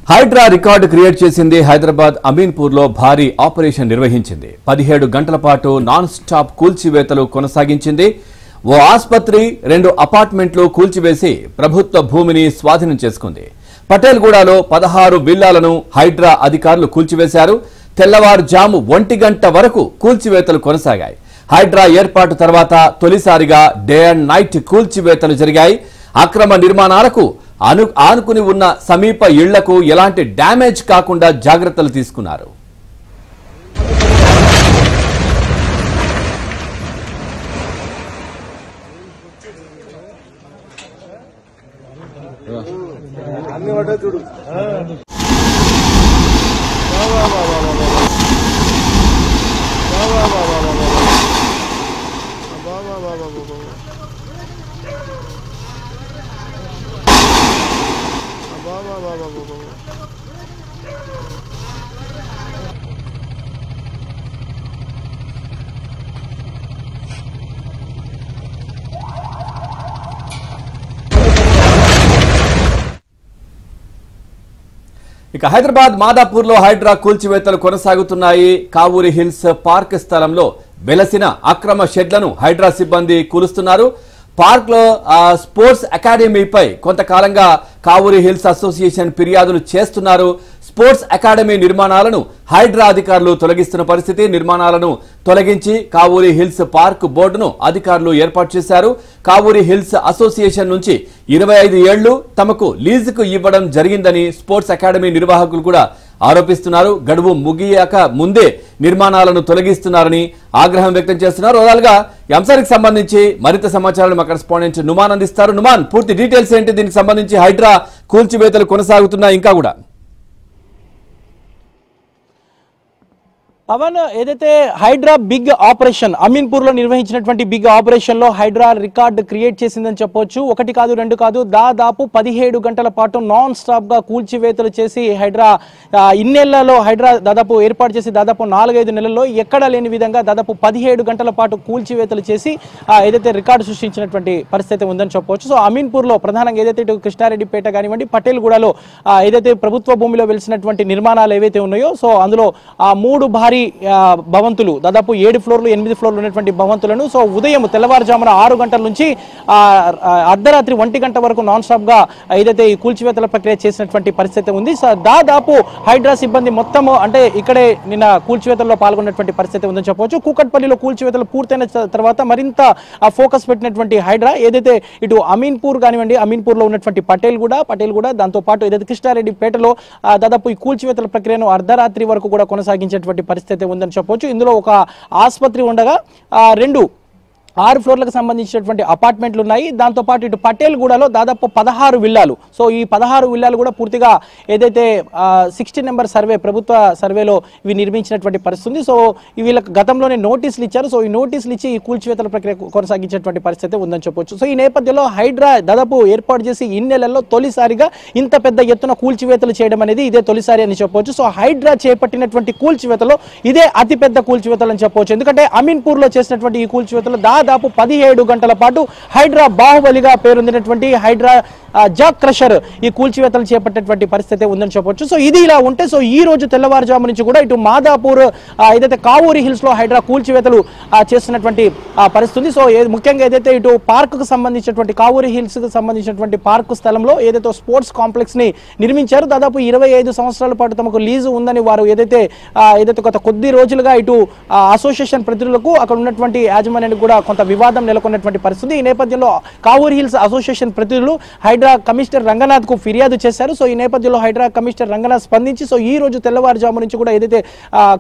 Hydraa record create చేసింది. హైదరాబాద్ అమీన్పూర్ లో భారీ ఆపరేషన్ నిర్వహించింది. 17 గంటల పాటు నాన్ స్టాప్ కూల్చివేతలు కొనసాగించింది. ఓ ఆసుపత్రి, 2 అపార్ట్మెంట్లు కూల్చివేసి ప్రభుత్వ భూమిని స్వాధీనం చేసుకుంది. పటేల్గూడలో 16 విల్లాలను హైడ్రా అధికారులు కూల్చివేశారు. తెల్లవారుజాము 1 గంట వరకు కూల్చివేతలు కొనసాగాయి. హైడ్రా ఏర్పాటు తర్వాత తొలిసారిగా డే అండ్ నైట్ కూల్చివేతలు జరిగాయి. అక్రమ నిర్మాణాలకు ఆనుకుని ఉన్న సమీప ఇళ్లకు ఎలాంటి డ్యామేజ్ కాకుండా జాగ్రత్తలు తీసుకున్నారు. ఇక హైదరాబాద్ మాదాపూర్ లో హైడ్రా కూల్చివేతలు కొనసాగుతున్నాయి. కావూరి హిల్స్ పార్క్ స్థలంలో వెలసిన అక్రమ షెడ్లను హైడ్రా సిబ్బంది కూలుస్తున్నారు. పార్క్ లో స్పోర్ట్స్ అకాడమీపై కొంతకాలంగా కావూరి హిల్స్ అసోసియేషన్ ఫిర్యాదులు చేస్తున్నారు. స్పోర్ట్స్ అకాడమీ నిర్మాణాలను హైడ్రా అధికారులు తొలగిస్తున్న పరిస్థితి. నిర్మాణాలను తొలగించి కావూరి హిల్స్ పార్క్ బోర్డును అధికారులు ఏర్పాటు చేశారు. కావూరి హిల్స్ అసోసియేషన్ నుంచి 25 ఏళ్లు తమకు లీజుకు ఇవ్వడం జరిగిందని స్పోర్ట్స్ అకాడమీ నిర్వాహకులు కూడా ఆరోపిస్తున్నారు. గడువు ముగియాక ముందే నిర్మాణాలను తొలగిస్తున్నారని ఆగ్రహం వ్యక్తం చేస్తున్నారు. ఓవరాల్గా ఈ అంశానికి సంబంధించి మరింత సమాచారాన్ని మా కరెస్పాండెంట్ నుమాన్ అందిస్తారు. నుమాన్, పూర్తి డీటెయిల్స్ ఏంటి? దీనికి సంబంధించి హైడ్రా కూల్చివేతలు కొనసాగుతున్నాయి ఇంకా కూడా. పవన్, ఏదైతే హైడ్రా బిగ్ ఆపరేషన్ అమీన్పూర్ లో నిర్వహించినటువంటి బిగ్ ఆపరేషన్ లో హైడ్రా రికార్డు క్రియేట్ చేసిందని చెప్పొచ్చు. 1 కాదు 2 కాదు, దాదాపు 17 గంటల పాటు నాన్ స్టాప్ గా కూల్చివేతలు చేసి హైడ్రా ఇన్నేళ్లలో హైడ్రా దాదాపు ఏర్పాటు చేసి దాదాపు 4-5 నెలల్లో ఎక్కడా లేని విధంగా దాదాపు 17 గంటల పాటు కూల్చివేతలు చేసి ఏదైతే రికార్డు సృష్టించినటువంటి పరిస్థితి ఉందని చెప్పవచ్చు. సో అమీన్పూర్ లో ప్రధానంగా ఏదైతే ఇటు కృష్ణారెడ్డిపేట కానివ్వండి, పటేల్గూడలో ఏదైతే ప్రభుత్వ భూమిలో వెలిసినటువంటి నిర్మాణాలు ఏవైతే ఉన్నాయో, సో అందులో 3 భారీ భవంతులు, దాదాపు 7 ఫ్లోర్లు 8 ఫ్లోర్లు ఉన్నటువంటి భవంతులను సో ఉదయం తెల్లవారుజామున 6 గంటల నుంచి అర్ధరాత్రి 1 గంట వరకు నాన్ స్టాప్ గా ఏదైతే ఈ కూల్చివేతల ప్రక్రియ చేసినటువంటి పరిస్థితి ఉంది. సో దాదాపు హైడ్రా సిబ్బంది మొత్తం అంటే ఇక్కడే నిన్న కూల్చివేతల్లో పాల్గొన్నటువంటి పరిస్థితి ఉందని చెప్పవచ్చు. కూకట్పల్లిలో కూల్చివేతలు పూర్తయిన తర్వాత మరింత ఫోకస్ పెట్టినటువంటి హైడ్రా ఏదైతే ఇటు అమీన్పూర్ కానివ్వండి, అమీన్పూర్ లో ఉన్నటువంటి పటేల్గూడ దాంతో పాటు ఏదైతే కృష్ణారెడ్డిపేటలో దాదాపు ఈ కూల్చివేతల ప్రక్రియను అర్ధరాత్రి వరకు కూడా కొనసాగించేటువంటి పరిస్థితి ఉందని చెప్పొచ్చు. ఇందులో ఒక ఆసుపత్రి ఉండగా 6 ఫ్లోర్లకు సంబంధించినటువంటి అపార్ట్మెంట్లు ఉన్నాయి. దాంతోపాటు ఇటు పటేల్గూడలో దాదాపు 16 విల్లాలు. సో ఈ 16 విల్లాలు కూడా పూర్తిగా ఏదైతే 16 నెంబర్ సర్వే ప్రభుత్వ సర్వేలో ఇవి నిర్మించినటువంటి పరిస్థితి. సో వీళ్ళకి గతంలోనే నోటీసులు ఇచ్చారు. సో ఈ నోటీసులు ఇచ్చి ఈ కూల్చివేతల ప్రక్రియ కొనసాగించేటువంటి పరిస్థితి ఉందని చెప్పొచ్చు. సో ఈ నేపథ్యంలో హైడ్రా దాదాపు ఏర్పాటు చేసి ఇన్నేళ్లలో తొలిసారిగా ఇంత పెద్ద ఎత్తున కూల్చివేతలు చేయడం అనేది ఇదే తొలిసారి అని చెప్పవచ్చు. సో హైడ్రా చేపట్టినటువంటి కూల్చివేతలో ఇదే అతిపెద్ద కూల్చివేతలు అని చెప్పవచ్చు. ఎందుకంటే అమీన్పూర్ లో చేసినటువంటి ఈ కూల్చివేతలు దాదాపు 17 గంటల పాటు హైడ్రా బాహుబలిగా పేరొందినటువంటి హైడ్రా జాక్ క్రషర్ ఈ కూల్చివేతలు చేపట్టేటువంటి పరిస్థితి ఉందని చెప్పొచ్చు. సో ఇది ఇలా ఉంటే సో ఈ రోజు తెల్లవారుజాము నుంచి కూడా ఇటు మాదాపూర్ ఏదైతే కావూరి హిల్స్ లో హైడ్రా కూల్చివేతలు చేస్తున్నటువంటి పరిస్థితి. సో ముఖ్యంగా ఏదైతే ఇటు పార్క్ కు సంబంధించినటువంటి కావూరి హిల్స్ కు సంబంధించినటువంటి పార్క్ స్థలంలో ఏదైతే స్పోర్ట్స్ కాంప్లెక్స్ ని నిర్మించారు. దాదాపు 25 సంవత్సరాల పాటు తమకు లీజు ఉందని వారు ఏదైతే గత కొద్ది రోజులుగా ఇటు అసోసియేషన్ ప్రతినిధులకు అక్కడ ఉన్నటువంటి యాజమాన్యానికి కూడా కొంత వివాదం నెలకొన్నటువంటి పరిస్థితి. ఈ నేపథ్యంలో కావూరి హిల్స్ అసోసియేషన్ ప్రతినిధులు హైడ్రా కమిషనర్ రంగనాథ్ కు ఫిర్యాదు చేశారు. సో ఈ నేపథ్యంలో హైడ్రా కమిషనర్ రంగనాథ్ స్పందించి సో ఈ రోజు తెల్లవారుజాము నుంచి కూడా ఏదైతే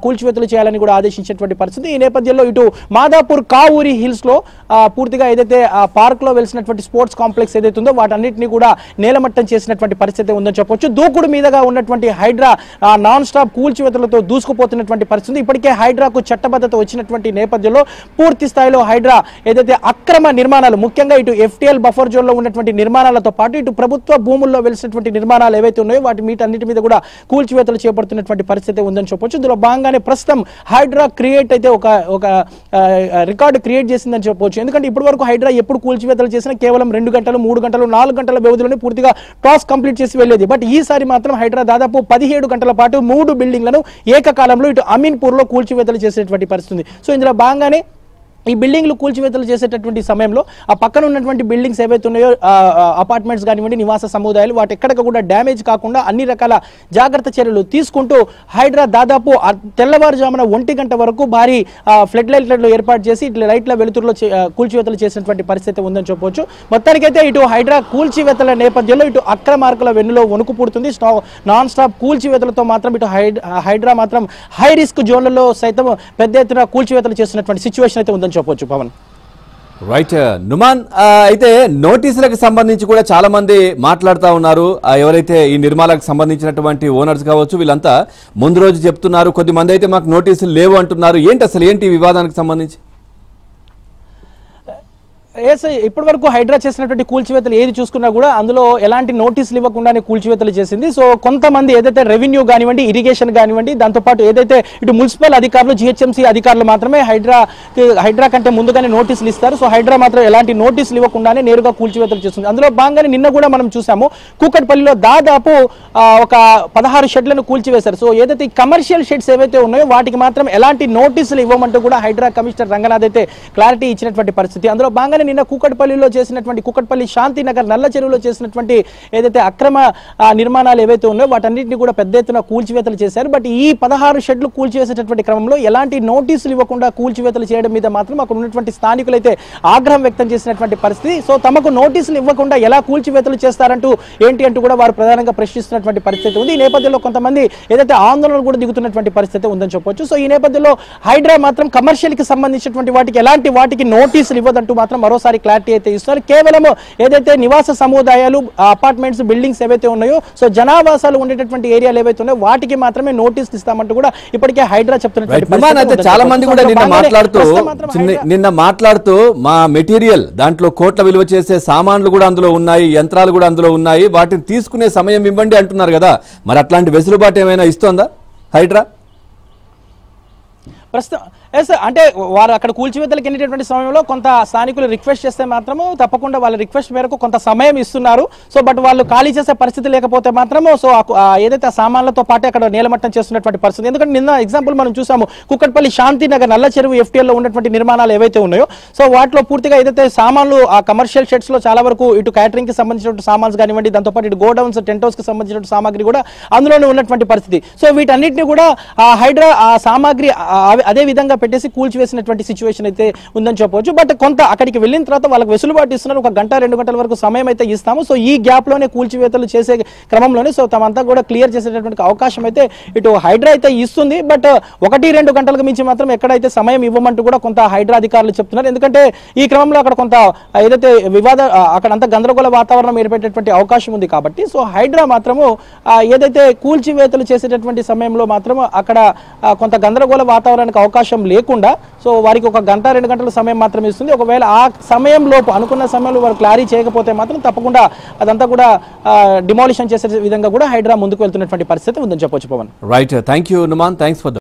కూల్చివేతలు చేయాలని కూడా ఆదేశించినటువంటి పరిస్థితి. ఈ నేపథ్యంలో ఇటు మాదాపూర్ కావూరి హిల్స్ లో పూర్తిగా ఏదైతే పార్క్ లో వెలిసినటువంటి స్పోర్ట్స్ కాంప్లెక్స్ ఏదైతే ఉందో వాటన్నిటిని కూడా నేలమట్టం చేసినటువంటి పరిస్థితి ఉందని చెప్పొచ్చు. దూకుడు మీదగా ఉన్నటువంటి హైడ్రా నాన్ స్టాప్ కూల్చివేతలతో దూసుకుపోతున్నటువంటి పరిస్థితి. ఇప్పటికే హైడ్రాకు చట్టబద్ధత వచ్చినటువంటి నేపథ్యంలో పూర్తి స్థాయిలో హైడ్రా ఏదైతే అక్రమ నిర్మాణాలు, ముఖ్యంగా ఇటు FTL బఫర్ జోన్ లో ఉన్నటువంటి నిర్మాణాలతో పాటు ఇటు ప్రభుత్వ భూముల్లో వెలిసినటువంటి నిర్మాణాలు ఏవైతే ఉన్నాయో వీటన్నిటి మీద కూడా కూల్చివేతలు చేపడుతున్నటువంటి పరిస్థితి ఉందని చెప్పొచ్చు. ఇందులో భాగంగానే ప్రస్తుతం హైడ్రా క్రియేట్ అయితే ఒక రికార్డు క్రియేట్ చేసిందని చెప్పొచ్చు. ఎందుకంటే ఇప్పటి వరకు హైడ్రా ఎప్పుడు కూల్చివేతలు చేసినా కేవలం 2 గంటలు 3 గంటలు 4 గంటల వ్యవధిలోనే పూర్తిగా టాస్క్ కంప్లీట్ చేసి వెళ్ళేది. బట్ ఈసారి మాత్రం హైడ్రా దాదాపు 17 గంటల పాటు 3 బిల్డింగ్లను ఏకకాలంలో ఇటు అమీన్పూర్ లో కూల్చివేతలు చేసేటువంటి పరిస్థితి. సో ఇందులో భాగంగానే ఈ బిల్డింగ్లు కూల్చివేతలు చేసేటటువంటి సమయంలో ఆ పక్కన ఉన్నటువంటి బిల్డింగ్స్ ఏవైతే ఉన్నాయో అపార్ట్మెంట్స్ కానివ్వండి, నివాస సముదాయాలు, వాటి ఎక్కడికి కూడా డ్యామేజ్ కాకుండా అన్ని రకాల జాగ్రత్త చర్యలు తీసుకుంటూ హైడ్రా దాదాపు తెల్లవారుజామున 1 గంట వరకు భారీ ఫ్లడ్ లైట్లను ఏర్పాటు చేసి ఇట్లా లైట్ల వెలుతురులో కూల్చివేతలు చేసినటువంటి పరిస్థితి ఉందని చెప్పవచ్చు. మొత్తానికైతే ఇటు హైడ్రా కూల్చివేతల నేపథ్యంలో ఇటు అక్రమార్కుల వెన్నులో వణుకు పుడుతుంది. నాన్ స్టాప్ కూల్చివేతలతో మాత్రం ఇటు హైడ్రా మాత్రం హై రిస్క్ జోన్లలో సైతం పెద్ద ఎత్తున కూల్చివేతలు చేస్తున్నటువంటి సిచ్యువేషన్ అయితే ఉందని చెప్పొచ్చు. పవన్, రైట్. నుమాన్, అయితే నోటీసులకు సంబంధించి కూడా చాలా మంది మాట్లాడుతూ ఉన్నారు. ఎవరైతే ఈ నిర్మాణాలకు సంబంధించినటువంటి ఓనర్స్ కావచ్చు, వీళ్ళంతా ముందు రోజు చెప్తున్నారు, కొద్దిమంది అయితే మాకు నోటీసులు లేవు అంటున్నారు. ఏంటి ఈ వివాదానికి సంబంధించి? ఇప్పటి వరకు హైడ్రా చేసినటువంటి కూల్చివేతలు ఏది చూసుకున్నా కూడా అందులో ఎలాంటి నోటీసులు ఇవ్వకుండానే కూల్చివేతలు చేసింది. సో కొంతమంది ఏదైతే రెవెన్యూ కానివ్వండి, ఇరిగేషన్ కానివ్వండి, దాంతోపాటు ఏదైతే ఇటు మున్సిపల్ అధికారులు, GHMC అధికారులు మాత్రమే హైడ్రా కంటే ముందుగానే నోటీసులు ఇస్తారు. సో హైడ్రా మాత్రం ఎలాంటి నోటీసులు ఇవ్వకుండానే నేరుగా కూల్చివేతలు చేస్తుంది. అందులో భాగంగానే నిన్న కూడా మనం చూసాము, కూకట్పల్లిలో దాదాపు ఒక 16 షెడ్లను కూల్చివేశారు. సో ఏదైతే కమర్షియల్ షెడ్స్ ఏవైతే ఉన్నాయో వాటికి మాత్రం ఎలాంటి నోటీసులు ఇవ్వమంటూ కూడా హైడ్రా కమిషనర్ రంగనాథ్ అయితే క్లారిటీ ఇచ్చినటువంటి పరిస్థితి. అందులో భాగంగానే నిన్న కూకట్పల్లిలో చేసినటువంటి కూకట్పల్లి శాంతినగర్ నల్ల చెరువులో చేసినటువంటి ఏదైతే అక్రమ నిర్మాణాలు ఏవైతే ఉన్నాయో వాటన్నిటిని కూడా పెద్ద ఎత్తున కూల్చివేతలు చేశారు. బట్ ఈ 16 షెడ్లు కూల్చివేసేటువంటి క్రమంలో ఎలాంటి నోటీసులు ఇవ్వకుండా కూల్చివేతలు చేయడం మీద మాత్రం అక్కడ ఉన్నటువంటి స్థానికులు అయితే ఆగ్రహం వ్యక్తం చేసినటువంటి పరిస్థితి. సో తమకు నోటీసులు ఇవ్వకుండా ఎలా కూల్చివేతలు చేస్తారంటూ ఏంటి అంటూ కూడా వారు ప్రధానంగా ప్రశ్నిస్తున్నటువంటి పరిస్థితి ఉంది. ఈ నేపథ్యంలో కొంతమంది ఏదైతే ఆందోళనలు కూడా దిగుతున్నటువంటి పరిస్థితి ఉందని చెప్పొచ్చు. సో ఈ నేపథ్యంలో హైడ్రా మాత్రం కమర్షియల్ కి సంబంధించినటువంటి వాటికి నోటీసులు ఇవ్వదంటూ మాత్రం మరోసారి క్లారిటీ అయితే ఇస్తున్నారు. కేవలం ఏదైతే నివాస సముదాయాలు, అపార్ట్మెంట్స్, బిల్డింగ్స్ ఏవైతే ఉన్నాయో, సో జనావాసాలు ఉండేటటువంటి ఏరియాలు ఏవైతే ఉన్నాయో వాటికి మాత్రమే నోటీసులు ఇస్తామంటూ కూడా ఇప్పటికే హైడ్రా చెప్తున్నట్టు చాలా మంది కూడా నిన్న మాట్లాడుతూ మా మెటీరియల్ దాంట్లో కోట్ల విలువ చేసే సామాన్లు కూడా అందులో ఉన్నాయి, యంత్రాలు కూడా అందులో ఉన్నాయి, వాటిని తీసుకునే సమయం ఇవ్వండి అంటున్నారు కదా. మరి అట్లాంటి వెసులుబాటు ఏమైనా ఇస్తోందా హైడ్రా? ప్రస్తుతం అంటే వారు అక్కడ కూల్చివేతలకు వెళ్ళేటటువంటి సమయంలో కొంత స్థానికులు రిక్వెస్ట్ చేస్తే మాత్రము తప్పకుండా వాళ్ళ రిక్వెస్ట్ మేరకు కొంత సమయం ఇస్తున్నారు. సో బట్ వాళ్ళు ఖాళీ చేసే పరిస్థితి లేకపోతే మాత్రము సో ఏదైతే సామాన్లతో పాటు అక్కడ నేలమట్టం చేస్తున్నటువంటి పరిస్థితి. ఎందుకంటే నిన్న ఎగ్జాంపుల్ మనం చూసాము, కుక్కట్పల్లి శాంతినగర్ నల్ల చెరువు FTL లో ఉన్నటువంటి నిర్మాణాలు ఏవైతే ఉన్నాయో సో వాటిలో పూర్తిగా ఏదైతే సామాన్లు ఆ కమర్షియల్ షెడ్స్ లో చాలా వరకు ఇటు క్యాటరింగ్ కి సంబంధించిన సామాన్స్ కానివ్వండి, దాంతోపాటు ఇటు గోడౌన్స్, టెంట్ హౌస్ కి సంబంధించిన సామాగ్రి కూడా అందులోనే ఉన్నటువంటి పరిస్థితి. సో వీటన్నిటిని కూడా హైడ్రా ఆ సామాగ్రి అదే విధంగా పెట్టేసి కూల్చివేసినటువంటి సిచ్యువేషన్ అయితే ఉందని చెప్పవచ్చు. బట్ కొంత అక్కడికి వెళ్ళిన తర్వాత వాళ్ళకి వెసులుబాటు ఇస్తున్నారు, 1 గంట 2 గంటల వరకు సమయం అయితే ఇస్తాము. సో ఈ గ్యాప్ లోనే కూల్చివేతలు చేసే క్రమంలోనే సో తమంతా కూడా క్లియర్ చేసేటటువంటి అవకాశం అయితే ఇటు హైడ్రా అయితే ఇస్తుంది. బట్ 1-2 గంటలకు మించి మాత్రం ఎక్కడైతే సమయం ఇవ్వమంటూ కూడా కొంత హైడ్రా అధికారులు చెప్తున్నారు. ఎందుకంటే ఈ క్రమంలో అక్కడ కొంత ఏదైతే అక్కడంతా గందరగోళ వాతావరణం ఏర్పడేటటువంటి అవకాశం ఉంది కాబట్టి సో హైడ్రా మాత్రము ఏదైతే కూల్చివేతలు చేసేటటువంటి సమయంలో మాత్రం అక్కడ కొంత గందరగోళ వాతావరణానికి అవకాశం లేకుండా సో వారికి 1 గంట 2 గంటల సమయం మాత్రమే ఇస్తుంది. ఒకవేళ ఆ సమయంలోపు అనుకున్న సమయంలో వారు క్లారీ చేయకపోతే మాత్రం తప్పకుండా అదంతా కూడా డిమాలిషన్ చేసే విధంగా కూడా హైడ్రా ముందుకు వెళ్తున్నటువంటి పరిస్థితి ఉందని చెప్పొచ్చు. Pavan, right. Thank you Numan, thanks for